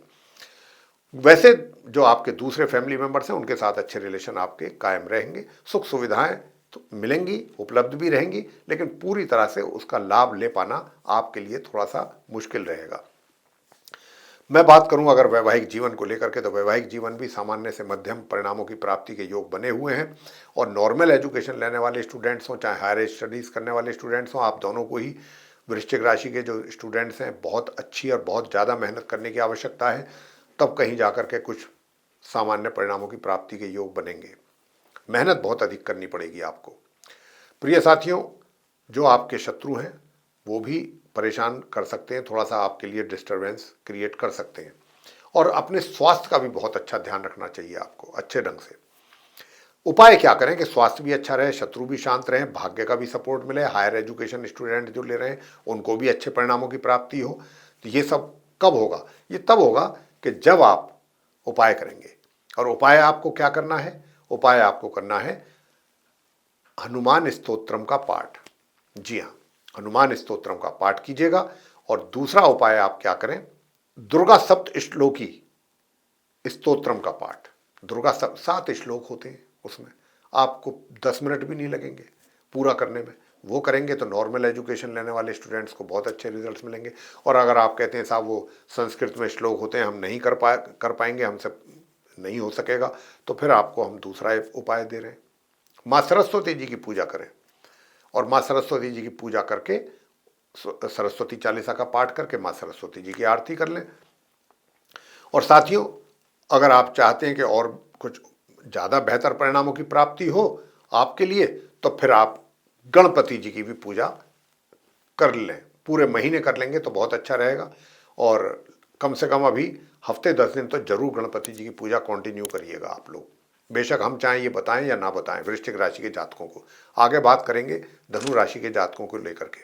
वैसे जो आपके दूसरे फैमिली मेंबर्स हैं उनके साथ अच्छे रिलेशन आपके कायम रहेंगे, सुख सुविधाएं तो मिलेंगी, उपलब्ध भी रहेंगी, लेकिन पूरी तरह से उसका लाभ ले पाना आपके लिए थोड़ा सा मुश्किल रहेगा। मैं बात करूं अगर वैवाहिक जीवन को लेकर के, तो वैवाहिक जीवन भी सामान्य से मध्यम परिणामों की प्राप्ति के योग बने हुए हैं। और नॉर्मल एजुकेशन लेने वाले स्टूडेंट्स हों चाहे हायर स्टडीज़ करने वाले स्टूडेंट्स हों, आप दोनों को ही, वृश्चिक राशि के जो स्टूडेंट्स हैं, बहुत अच्छी और बहुत ज़्यादा मेहनत करने की आवश्यकता है, तब कहीं जाकर के कुछ सामान्य परिणामों की प्राप्ति के योग बनेंगे। मेहनत बहुत अधिक करनी पड़ेगी आपको। प्रिय साथियों, जो आपके शत्रु हैं वो भी परेशान कर सकते हैं, थोड़ा सा आपके लिए डिस्टरबेंस क्रिएट कर सकते हैं। और अपने स्वास्थ्य का भी बहुत अच्छा ध्यान रखना चाहिए आपको अच्छे ढंग से। उपाय क्या करें कि स्वास्थ्य भी अच्छा रहे, शत्रु भी शांत रहे, भाग्य का भी सपोर्ट मिले, हायर एजुकेशन स्टूडेंट जो ले रहे हैं उनको भी अच्छे परिणामों की प्राप्ति हो। तो ये सब कब होगा? ये तब होगा कि जब आप उपाय करेंगे। और उपाय आपको क्या करना है? उपाय आपको करना है हनुमान स्तोत्रम का पाठ। जी हाँ, हनुमान स्तोत्रम का पाठ कीजिएगा। और दूसरा उपाय आप क्या करें? दुर्गा सप्त श्लोकी स्तोत्रम का पाठ। दुर्गा 7 श्लोक होते हैं, उसमें आपको 10 मिनट भी नहीं लगेंगे पूरा करने में। वो करेंगे तो नॉर्मल एजुकेशन लेने वाले स्टूडेंट्स को बहुत अच्छे रिजल्ट्स मिलेंगे। और अगर आप कहते हैं साहब वो संस्कृत में श्लोक होते हैं, हम नहीं कर पाएंगे, हमसे नहीं हो सकेगा, तो फिर आपको हम दूसरा उपाय दे रहे हैं। माँ सरस्वती जी की पूजा करें और माँ सरस्वती जी की पूजा करके सरस्वती चालीसा का पाठ करके माँ सरस्वती जी की आरती कर लें। और साथियों, अगर आप चाहते हैं कि और कुछ ज़्यादा बेहतर परिणामों की प्राप्ति हो आपके लिए, तो फिर आप गणपति जी की भी पूजा कर लें। पूरे महीने कर लेंगे तो बहुत अच्छा रहेगा। और कम से कम अभी हफ्ते 10 दिन तो जरूर गणपति जी की पूजा कंटिन्यू करिएगा आप लोग। बेशक हम चाहें ये बताएं या ना बताएं वृश्चिक राशि के जातकों को। आगे बात करेंगे धनु राशि के जातकों को लेकर के,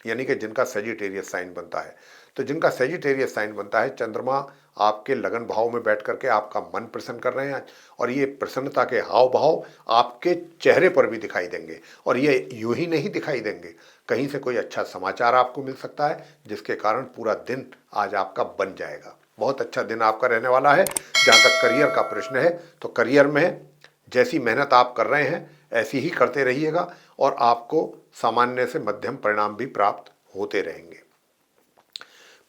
यानी कि जिनका सेजिटेरियस साइन बनता है। तो जिनका सेजिटेरियस साइन बनता है, चंद्रमा आपके लगन भाव में बैठ करके आपका मन प्रसन्न कर रहे हैं। और ये प्रसन्नता के हाव भाव आपके चेहरे पर भी दिखाई देंगे। और ये यूं ही नहीं दिखाई देंगे, कहीं से कोई अच्छा समाचार आपको मिल सकता है जिसके कारण पूरा दिन आज आपका बन जाएगा। बहुत अच्छा दिन आपका रहने वाला है। जहाँ तक करियर का प्रश्न है, तो करियर में जैसी मेहनत आप कर रहे हैं ऐसी ही करते रहिएगा और आपको सामान्य से मध्यम परिणाम भी प्राप्त होते रहेंगे।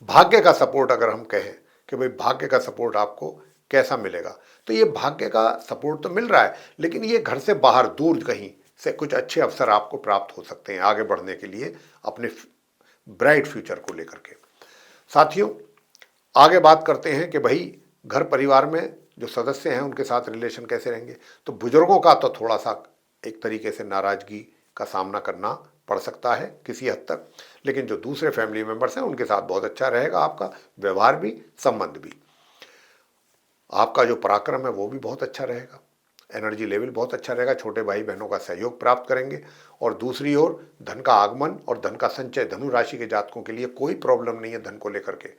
भाग्य का सपोर्ट अगर हम कहें कि भाई भाग्य का सपोर्ट आपको कैसा मिलेगा, तो ये भाग्य का सपोर्ट तो मिल रहा है, लेकिन ये घर से बाहर दूर कहीं से कुछ अच्छे अवसर आपको प्राप्त हो सकते हैं आगे बढ़ने के लिए अपने ब्राइट फ्यूचर को लेकर के। साथियों, आगे बात करते हैं कि भाई घर परिवार में जो सदस्य हैं उनके साथ रिलेशन कैसे रहेंगे। तो बुजुर्गों का तो थोड़ा सा एक तरीके से नाराजगी का सामना करना पड़ सकता है किसी हद तक, लेकिन जो दूसरे फैमिली मेंबर्स हैं उनके साथ बहुत अच्छा रहेगा आपका व्यवहार भी, संबंध भी। आपका जो पराक्रम है वो भी बहुत अच्छा रहेगा, एनर्जी लेवल बहुत अच्छा रहेगा, छोटे भाई बहनों का सहयोग प्राप्त करेंगे। और दूसरी ओर धन का आगमन और धन का संचय, धनु राशि के जातकों के लिए कोई प्रॉब्लम नहीं है धन को लेकर के।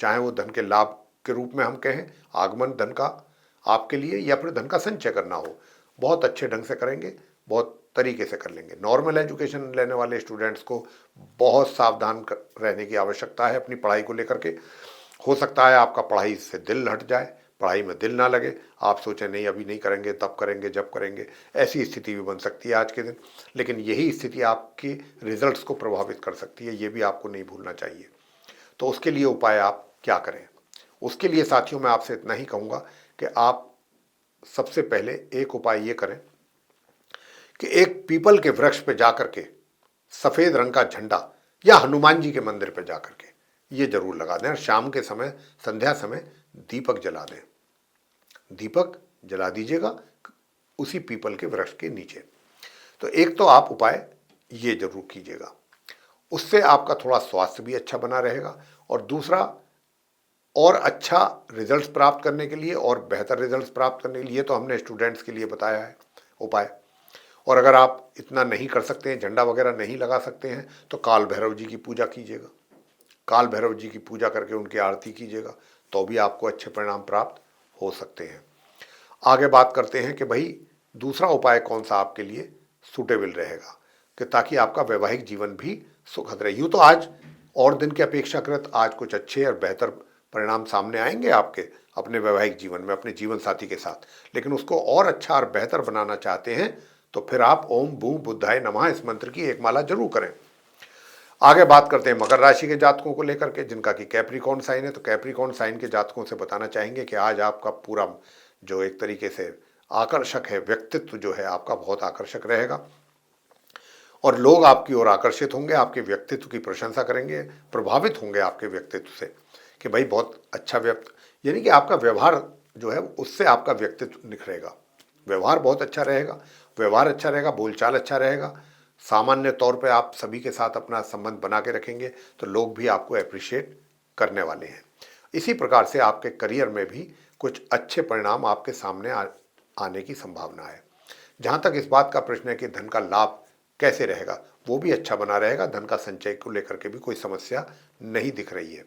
चाहे वो धन के लाभ के रूप में हम कहें, आगमन धन का आपके लिए, या फिर धन का संचय करना हो, बहुत अच्छे ढंग से करेंगे, बहुत तरीके से कर लेंगे। नॉर्मल एजुकेशन लेने वाले स्टूडेंट्स को बहुत सावधान रहने की आवश्यकता है अपनी पढ़ाई को लेकर के। हो सकता है आपका पढ़ाई से दिल हट जाए, पढ़ाई में दिल ना लगे, आप सोचें नहीं अभी नहीं करेंगे, तब करेंगे जब करेंगे, ऐसी स्थिति भी बन सकती है आज के दिन। लेकिन यही स्थिति आपके रिजल्ट्स को प्रभावित कर सकती है, ये भी आपको नहीं भूलना चाहिए। तो उसके लिए उपाय आप क्या करें? उसके लिए साथियों मैं आपसे इतना ही कहूँगा कि आप सबसे पहले एक उपाय ये करें कि एक पीपल के वृक्ष पे जाकर के सफ़ेद रंग का झंडा या हनुमान जी के मंदिर पे जाकर के ये जरूर लगा दें। शाम के समय, संध्या समय दीपक जला दें, दीपक जला दीजिएगा उसी पीपल के वृक्ष के नीचे। तो एक तो आप उपाय ये जरूर कीजिएगा, उससे आपका थोड़ा स्वास्थ्य भी अच्छा बना रहेगा। और दूसरा, और अच्छा रिजल्ट्स प्राप्त करने के लिए और बेहतर रिजल्ट्स प्राप्त करने के लिए तो हमने स्टूडेंट्स के लिए बताया है उपाय। और अगर आप इतना नहीं कर सकते हैं, झंडा वगैरह नहीं लगा सकते हैं, तो काल भैरव जी की पूजा कीजिएगा। काल भैरव जी की पूजा करके उनकी आरती कीजिएगा, तो भी आपको अच्छे परिणाम प्राप्त हो सकते हैं। आगे बात करते हैं कि भाई दूसरा उपाय कौन सा आपके लिए सूटेबल रहेगा कि ताकि आपका वैवाहिक जीवन भी सुखद रहे। यूँ तो आज और दिन के अपेक्षाकृत आज कुछ अच्छे और बेहतर परिणाम सामने आएंगे आपके अपने वैवाहिक जीवन में अपने जीवन साथी के साथ, लेकिन उसको और अच्छा और बेहतर बनाना चाहते हैं तो फिर आप ओम बूम बुद्धाय नमः इस मंत्र की एक माला जरूर करें। आगे बात करते हैं मकर राशि के जातकों को लेकर के, जिनका कि कैप्रिकॉर्न साइन है। तो कैप्रिकॉर्न साइन के जातकों से बताना चाहेंगे कि आज आपका पूरा जो एक तरीके से आकर्षक है, व्यक्तित्व जो है आपका बहुत आकर्षक रहेगा और लोग आपकी ओर आकर्षित होंगे, आपके व्यक्तित्व की प्रशंसा करेंगे, प्रभावित होंगे आपके व्यक्तित्व से कि भाई बहुत अच्छा यानी कि आपका व्यवहार जो है उससे आपका व्यक्तित्व निखरेगा। व्यवहार बहुत अच्छा रहेगा, व्यवहार अच्छा रहेगा, बोलचाल अच्छा रहेगा, सामान्य तौर पे आप सभी के साथ अपना संबंध बना के रखेंगे तो लोग भी आपको अप्रिशिएट करने वाले हैं। इसी प्रकार से आपके करियर में भी कुछ अच्छे परिणाम आपके सामने आने की संभावना है। जहाँ तक इस बात का प्रश्न है कि धन का लाभ कैसे रहेगा, वो भी अच्छा बना रहेगा। धन का संचय को लेकर के भी कोई समस्या नहीं दिख रही है।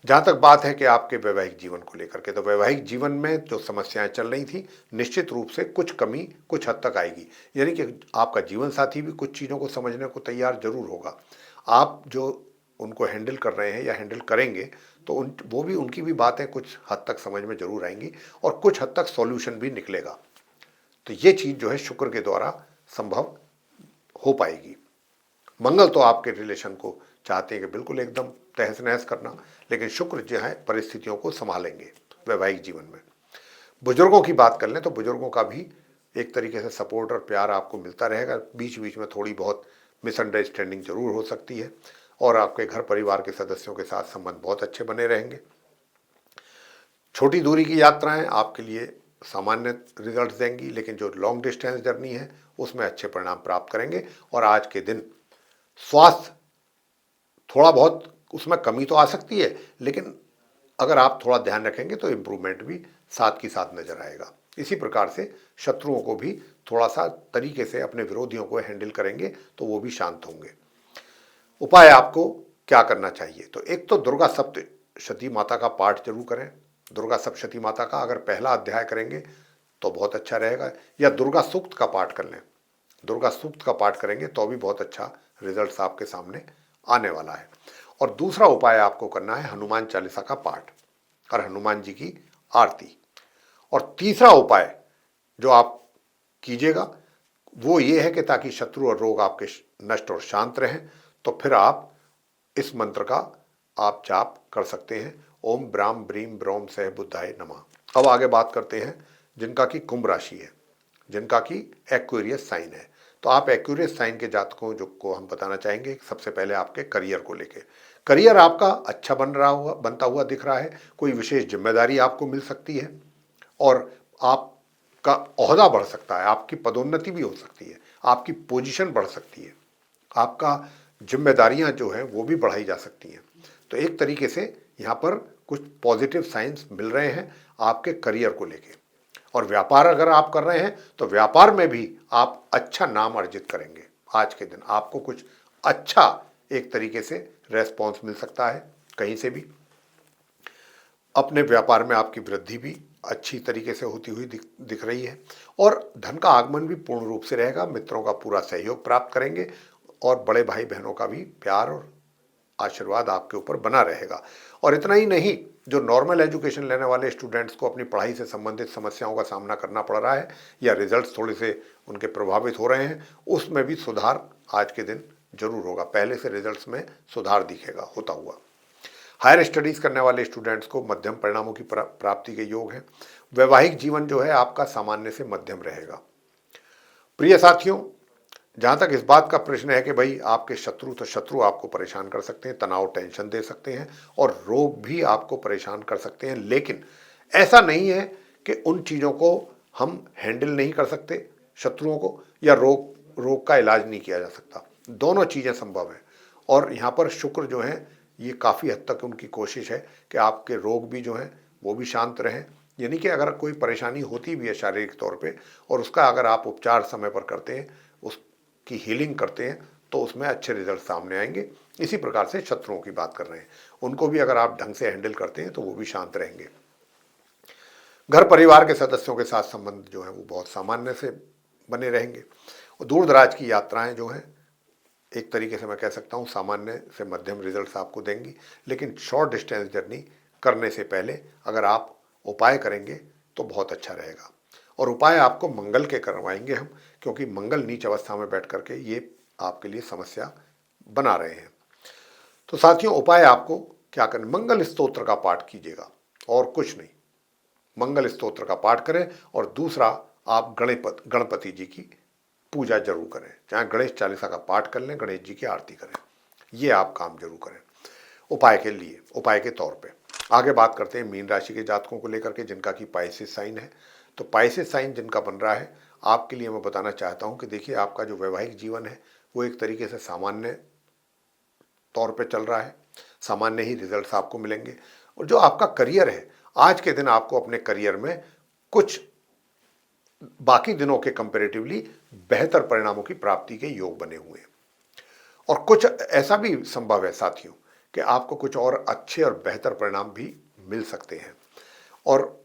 जहाँ तक बात है कि आपके वैवाहिक जीवन को लेकर के, तो वैवाहिक जीवन में जो समस्याएं चल रही थी निश्चित रूप से कुछ कमी कुछ हद तक आएगी। यानी कि आपका जीवन साथी भी कुछ चीज़ों को समझने को तैयार जरूर होगा। आप जो उनको हैंडल कर रहे हैं या हैंडल करेंगे तो वो भी उनकी भी बातें कुछ हद तक समझ में जरूर आएंगी और कुछ हद तक सॉल्यूशन भी निकलेगा। तो ये चीज़ जो है शुक्र के द्वारा संभव हो पाएगी। मंगल तो आपके रिलेशन को चाहते हैं कि बिल्कुल एकदम तहस नहस करना, लेकिन शुक्र जो है परिस्थितियों को संभालेंगे वैवाहिक जीवन में। बुजुर्गों की बात कर लें तो बुजुर्गों का भी एक तरीके से सपोर्ट और प्यार आपको मिलता रहेगा। बीच बीच में थोड़ी बहुत मिसअंडरस्टैंडिंग जरूर हो सकती है और आपके घर परिवार के सदस्यों के साथ संबंध बहुत अच्छे बने रहेंगे। छोटी दूरी की यात्राएं आपके लिए सामान्य रिजल्ट देंगी, लेकिन जो लॉन्ग डिस्टेंस जर्नी है उसमें अच्छे परिणाम प्राप्त करेंगे। और आज के दिन स्वास्थ्य थोड़ा बहुत उसमें कमी तो आ सकती है, लेकिन अगर आप थोड़ा ध्यान रखेंगे तो इम्प्रूवमेंट भी साथ की साथ नजर आएगा। इसी प्रकार से शत्रुओं को भी थोड़ा सा तरीके से अपने विरोधियों को हैंडल करेंगे तो वो भी शांत होंगे। उपाय आपको क्या करना चाहिए, तो एक तो दुर्गा सप्तशती माता का पाठ जरूर करें। दुर्गा सप्तशती माता का अगर पहला अध्याय करेंगे तो बहुत अच्छा रहेगा, या दुर्गा सूक्त का पाठ कर लें। दुर्गा सूक्त का पाठ करेंगे तो भी बहुत अच्छा रिजल्ट आपके सामने आने वाला है। और दूसरा उपाय आपको करना है हनुमान चालीसा का पाठ और हनुमान जी की आरती। और तीसरा उपाय जो आप कीजिएगा वो ये है कि ताकि शत्रु और रोग आपके नष्ट और शांत रहें, तो फिर आप इस मंत्र का आप जाप कर सकते हैं, ओम ब्राम ब्रीम ब्रोम सह बुद्धाय नमः। अब आगे बात करते हैं जिनका की कुंभ राशि है, जिनका की एक्वेरियस साइन है। तो आप एक्वेरियस साइन के जातकों जो को हम बताना चाहेंगे सबसे पहले आपके करियर को लेके। करियर आपका अच्छा बनता हुआ दिख रहा है। कोई विशेष जिम्मेदारी आपको मिल सकती है और आपका ओहदा बढ़ सकता है, आपकी पदोन्नति भी हो सकती है, आपकी पोजीशन बढ़ सकती है, आपका जिम्मेदारियां जो हैं वो भी बढ़ाई जा सकती हैं। तो एक तरीके से यहाँ पर कुछ पॉजिटिव साइंस मिल रहे हैं आपके करियर को लेके। और व्यापार अगर आप कर रहे हैं तो व्यापार में भी आप अच्छा नाम अर्जित करेंगे। आज के दिन आपको कुछ अच्छा एक तरीके से रेस्पॉन्स मिल सकता है कहीं से भी। अपने व्यापार में आपकी वृद्धि भी अच्छी तरीके से होती हुई दिख रही है और धन का आगमन भी पूर्ण रूप से रहेगा। मित्रों का पूरा सहयोग प्राप्त करेंगे और बड़े भाई बहनों का भी प्यार और आशीर्वाद आपके ऊपर बना रहेगा। और इतना ही नहीं, जो नॉर्मल एजुकेशन लेने वाले स्टूडेंट्स को अपनी पढ़ाई से संबंधित समस्याओं का सामना करना पड़ रहा है या रिजल्ट्स थोड़े से उनके प्रभावित हो रहे हैं, उसमें भी सुधार आज के दिन जरूर होगा। पहले से रिजल्ट्स में सुधार दिखेगा होता हुआ। हायर स्टडीज करने वाले स्टूडेंट्स को मध्यम परिणामों की प्राप्ति के योग हैं। वैवाहिक जीवन जो है आपका सामान्य से मध्यम रहेगा। प्रिय साथियों, जहाँ तक इस बात का प्रश्न है कि भाई आपके शत्रु आपको परेशान कर सकते हैं, तनाव टेंशन दे सकते हैं और रोग भी आपको परेशान कर सकते हैं, लेकिन ऐसा नहीं है कि उन चीज़ों को हम हैंडल नहीं कर सकते, शत्रुओं को, या रोग का इलाज नहीं किया जा सकता। दोनों चीज़ें संभव हैं। और यहाँ पर शुक्र जो है ये काफ़ी हद तक उनकी कोशिश है कि आपके रोग भी जो हैं वो भी शांत रहें। यानी कि अगर कोई परेशानी होती भी है शारीरिक तौर पे और उसका अगर आप उपचार समय पर करते हैं, उसकी हीलिंग करते हैं, तो उसमें अच्छे रिजल्ट सामने आएंगे। इसी प्रकार से शत्रुओं की बात कर रहे हैं, उनको भी अगर आप ढंग से हैंडल करते हैं तो वो भी शांत रहेंगे। घर परिवार के सदस्यों के साथ संबंध जो है वो बहुत सामान्य से बने रहेंगे। और दूर दराज की यात्राएं जो हैं एक तरीके से मैं कह सकता हूँ सामान्य से मध्यम रिजल्ट्स आपको देंगी, लेकिन शॉर्ट डिस्टेंस जर्नी करने से पहले अगर आप उपाय करेंगे तो बहुत अच्छा रहेगा। और उपाय आपको मंगल के करवाएंगे हम, क्योंकि मंगल नीच अवस्था में बैठ करके ये आपके लिए समस्या बना रहे हैं। तो साथियों, उपाय आपको क्या करना, मंगल स्तोत्र का पाठ कीजिएगा और कुछ नहीं। मंगल स्तोत्र का पाठ करें और दूसरा आप गणपति जी की पूजा जरूर करें, चाहे गणेश चालीसा का पाठ कर लें, गणेश जी की आरती करें। ये आप काम जरूर करें उपाय के तौर पे। आगे बात करते हैं मीन राशि के जातकों को लेकर के जिनका कि पाइसेस साइन है। तो पाइसेस साइन जिनका बन रहा है, आपके लिए मैं बताना चाहता हूं कि देखिए, आपका जो वैवाहिक जीवन है वो एक तरीके से सामान्य तौर पे चल रहा है, सामान्य ही रिजल्ट्स आपको मिलेंगे। और जो आपका करियर है, आज के दिन आपको अपने करियर में कुछ बाकी दिनों के कंपैरेटिवली बेहतर परिणामों की प्राप्ति के योग बने हुए हैं। और कुछ ऐसा भी संभव है साथियों कि आपको कुछ और अच्छे और बेहतर परिणाम भी मिल सकते हैं। और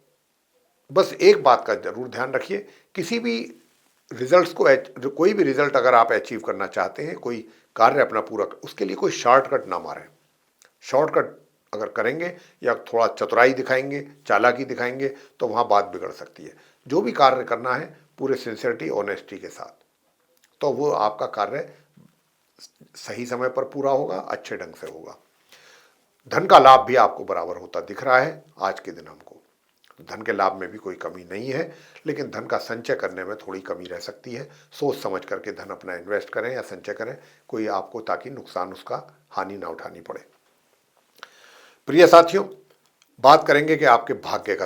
बस एक बात का जरूर ध्यान रखिए, किसी भी रिजल्ट्स को, कोई भी रिजल्ट अगर आप अचीव करना चाहते हैं, कोई कार्य अपना पूरा, उसके लिए कोई शॉर्टकट ना मारें। शॉर्टकट अगर करेंगे या थोड़ा चतुराई दिखाएंगे, चालाकी दिखाएंगे, तो वहां बात बिगड़ सकती है। जो भी कार्य करना है पूरे सिंसियरिटी, ऑनेस्टी के साथ, तो वो आपका कार्य सही समय पर पूरा होगा, अच्छे ढंग से होगा। धन का लाभ भी आपको बराबर होता दिख रहा है आज के दिन हमको। धन के लाभ में भी कोई कमी नहीं है, लेकिन धन का संचय करने में थोड़ी कमी रह सकती है। सोच समझ करके धन अपना इन्वेस्ट करें या संचय करें, कोई आपको, ताकि नुकसान, उसका हानि ना उठानी पड़े। प्रिय साथियों, बात करेंगे कि आपके भाग्य का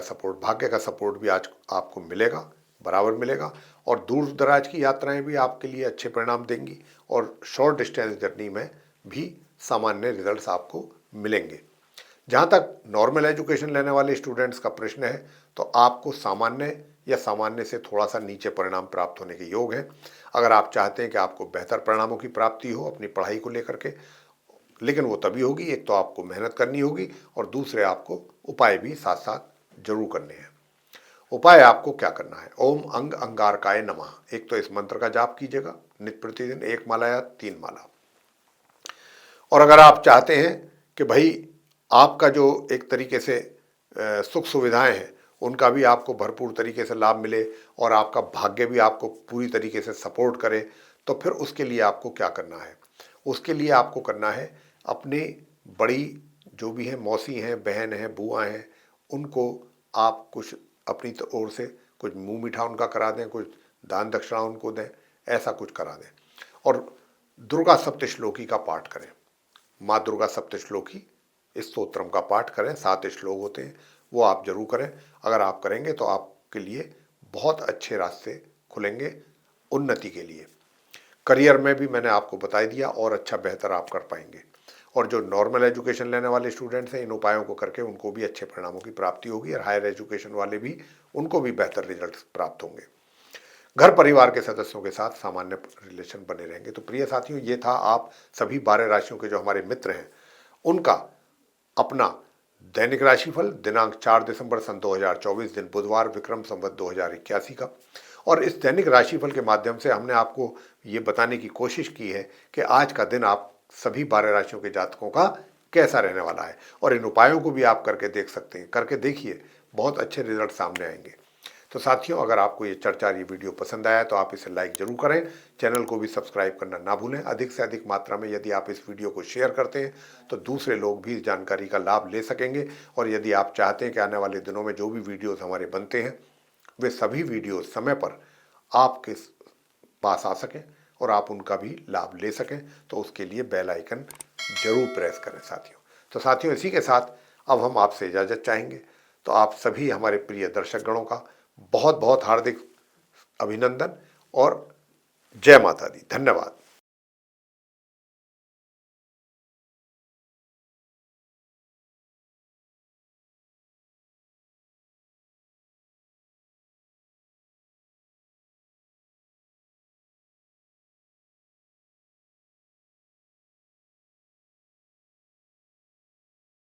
सपोर्ट भी आज आपको मिलेगा, बराबर मिलेगा। और दूर दराज की यात्राएं भी आपके लिए अच्छे परिणाम देंगी, और शॉर्ट डिस्टेंस जर्नी में भी सामान्य रिजल्ट्स आपको मिलेंगे। जहाँ तक नॉर्मल एजुकेशन लेने वाले स्टूडेंट्स का प्रश्न है, तो आपको सामान्य या सामान्य से थोड़ा सा नीचे परिणाम प्राप्त होने के योग हैं। अगर आप चाहते हैं कि आपको बेहतर परिणामों की प्राप्ति हो अपनी पढ़ाई को लेकर के, लेकिन वो तभी होगी, एक तो आपको मेहनत करनी होगी, और दूसरे आपको उपाय भी साथ साथ जरूर करने हैं। उपाय आपको क्या करना है? ओम अंग अंगारकाय नमः, एक तो इस मंत्र का जाप कीजिएगा नित्य प्रतिदिन, 1 माला या 3 माला। और अगर आप चाहते हैं कि भाई आपका जो एक तरीके से सुख सुविधाएं हैं उनका भी आपको भरपूर तरीके से लाभ मिले, और आपका भाग्य भी आपको पूरी तरीके से सपोर्ट करे, तो फिर उसके लिए आपको क्या करना है? उसके लिए आपको करना है, अपने बड़ी जो भी हैं, मौसी हैं, बहन हैं, बुआ हैं, उनको आप कुछ अपनी ओर से कुछ मुंह मीठा उनका करा दें, कुछ दान दक्षिणा उनको दें, ऐसा कुछ करा दें। और दुर्गा सप्तश्लोकी का पाठ करें, माँ दुर्गा सप्तश्लोकी इस स्तोत्रम का पाठ करें, 7 श्लोक होते हैं, वो आप जरूर करें। अगर आप करेंगे तो आपके लिए बहुत अच्छे रास्ते खुलेंगे उन्नति के लिए। करियर में भी मैंने आपको बता दिया, और अच्छा बेहतर आप कर पाएंगे। और जो नॉर्मल एजुकेशन लेने वाले स्टूडेंट्स हैं, इन उपायों को करके उनको भी अच्छे परिणामों की प्राप्ति होगी, और हायर एजुकेशन वाले भी, उनको भी बेहतर रिजल्ट प्राप्त होंगे। घर परिवार के सदस्यों के साथ सामान्य रिलेशन बने रहेंगे। तो प्रिय साथियों, ये था आप सभी 12 राशियों के जो हमारे मित्र हैं उनका अपना दैनिक राशिफल दिनांक 4 दिसंबर सन 2024, दिन बुधवार, विक्रम संवत 2081 का। और इस दैनिक राशिफल के माध्यम से हमने आपको ये बताने की कोशिश की है कि आज का दिन आप सभी 12 राशियों के जातकों का कैसा रहने वाला है, और इन उपायों को भी आप करके देख सकते हैं। करके देखिए, बहुत अच्छे रिजल्ट सामने आएंगे। तो साथियों, अगर आपको ये चर्चा, ये वीडियो पसंद आया तो आप इसे लाइक जरूर करें, चैनल को भी सब्सक्राइब करना ना भूलें। अधिक से अधिक मात्रा में यदि आप इस वीडियो को शेयर करते हैं तो दूसरे लोग भी इस जानकारी का लाभ ले सकेंगे। और यदि आप चाहते हैं कि आने वाले दिनों में जो भी वीडियोस हमारे बनते हैं वे सभी वीडियोस समय पर आपके पास आ सकें और आप उनका भी लाभ ले सकें, तो उसके लिए बेल आइकन जरूर प्रेस करें साथियों। तो साथियों, इसी के साथ अब हम आपसे इजाज़त चाहेंगे। तो आप सभी हमारे प्रिय दर्शक गणों का बहुत बहुत हार्दिक अभिनंदन और जय माता दी। धन्यवाद।